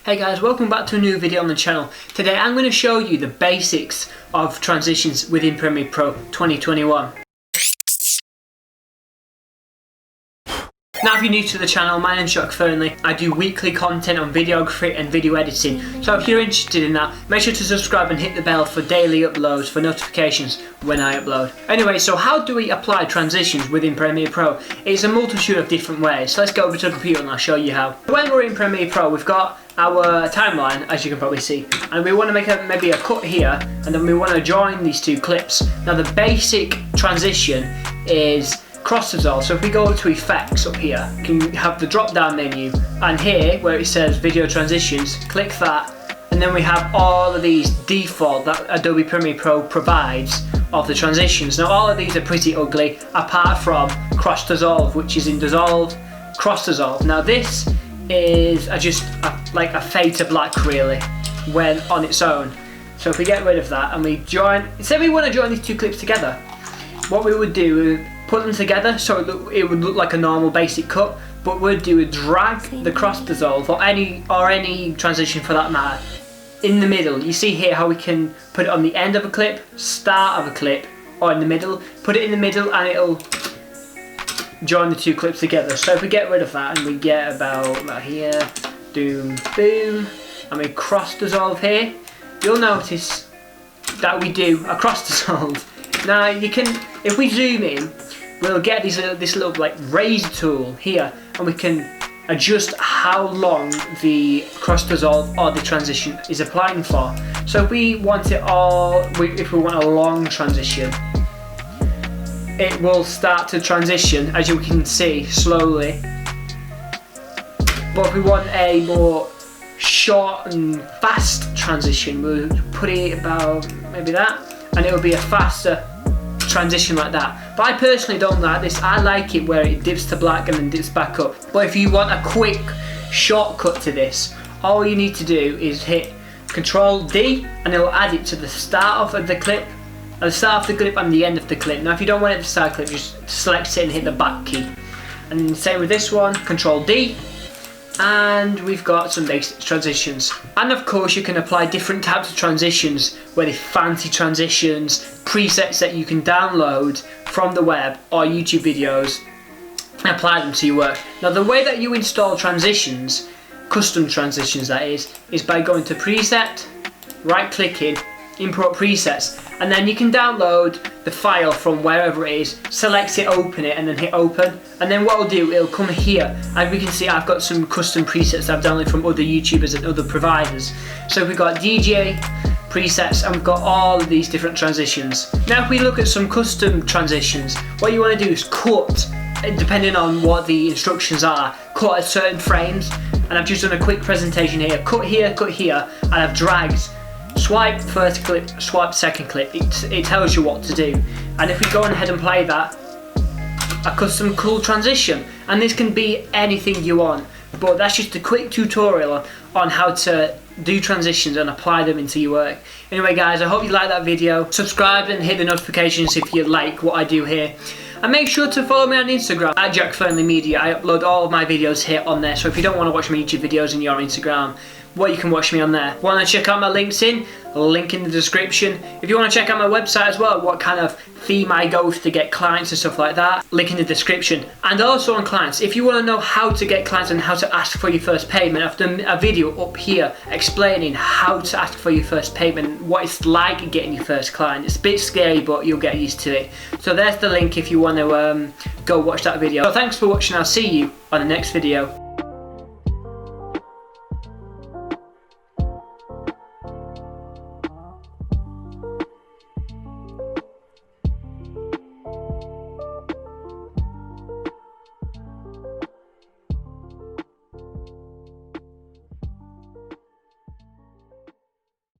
Hey guys, welcome back to a new video on the channel. Today I'm going to show you the basics of transitions within Premiere Pro 2021. Now if you're new to the channel, my name's JackFernley. I do weekly content on videography and video editing. So if you're interested in that, make sure to subscribe and hit the bell for daily uploads for notifications when I upload. Anyway, so how do we apply transitions within Premiere Pro? It's a multitude of different ways. So let's go over to the computer and I'll show you how. When we're in Premiere Pro, we've got our timeline, as you can probably see, and we want to make maybe a cut here, and then we want to join these two clips. Now the basic transition is cross dissolve. So if we go to effects up here, you can have the drop down menu, and here where it says video transitions, click that, and then we have all of these default that Adobe Premiere Pro provides of the transitions. Now all of these are pretty ugly apart from cross dissolve, which is in dissolve, cross dissolve. Now this is like a fade to black really when on its own. So if we get rid of that and we join, say we want to join these two clips together, what we would do is put them together so it would look like a normal basic cut, but we'd do a drag the cross dissolve or any transition for that matter in the middle. You see here how we can put it on the end of a clip, start of a clip, or in the middle. Put it in the middle and it'll join the two clips together. So if we get rid of that and we get about here, boom, boom, and we cross dissolve here, you'll notice that we do a cross dissolve. Now you can, if we zoom in, we'll get this little like razor tool here, and we can adjust how long the cross dissolve or the transition is applying for. So if we want it if we want a long transition, it will start to transition, as you can see, slowly. But if we want a more short and fast transition, we'll put it about maybe that, and it will be a faster transition like that. But I personally don't like this. I like it where it dips to black and then dips back up. But if you want a quick shortcut to this, all you need to do is hit Control D and it'll add it to the start of the clip, at the start of the clip and the end of the clip. Now if you don't want it at the start of the clip, just select it and hit the back key. And same with this one, Control D, and we've got some basic transitions. And of course you can apply different types of transitions, whether fancy transitions, presets that you can download from the web or YouTube videos, and apply them to your work. Now the way that you install transitions, custom transitions that is by going to preset, right clicking, import presets, and then you can download the file from wherever it is, select it, open it, and then hit open. And then what I'll do, it'll come here, and we can see I've got some custom presets that I've downloaded from other YouTubers and other providers. So we've got DJ presets and we've got all of these different transitions. Now if we look at some custom transitions, what you want to do is cut, depending on what the instructions are, cut at certain frames. And I've just done a quick presentation here, cut here, and I've dragged swipe first clip, swipe second clip. It tells you what to do. And if we go on ahead and play that, a custom cool transition, and this can be anything you want, but that's just a quick tutorial on how to do transitions and apply them into your work. Anyway guys, I hope you liked that video. Subscribe and hit the notifications if you like what I do here. And make sure to follow me on Instagram at JackFernleyMedia. I upload all of my videos here on there, so if you don't want to watch my YouTube videos on your Instagram, well, you can watch me on there. Want to check out my LinkedIn? Link in the description. If you want to check out my website as well, what kind of theme I go to get clients and stuff like that, link in the description. And also on clients, if you want to know how to get clients and how to ask for your first payment, I've done a video up here explaining how to ask for your first payment, what it's like getting your first client. It's a bit scary, but you'll get used to it. So there's the link if you want to go watch that video. So thanks for watching. I'll see you on the next video.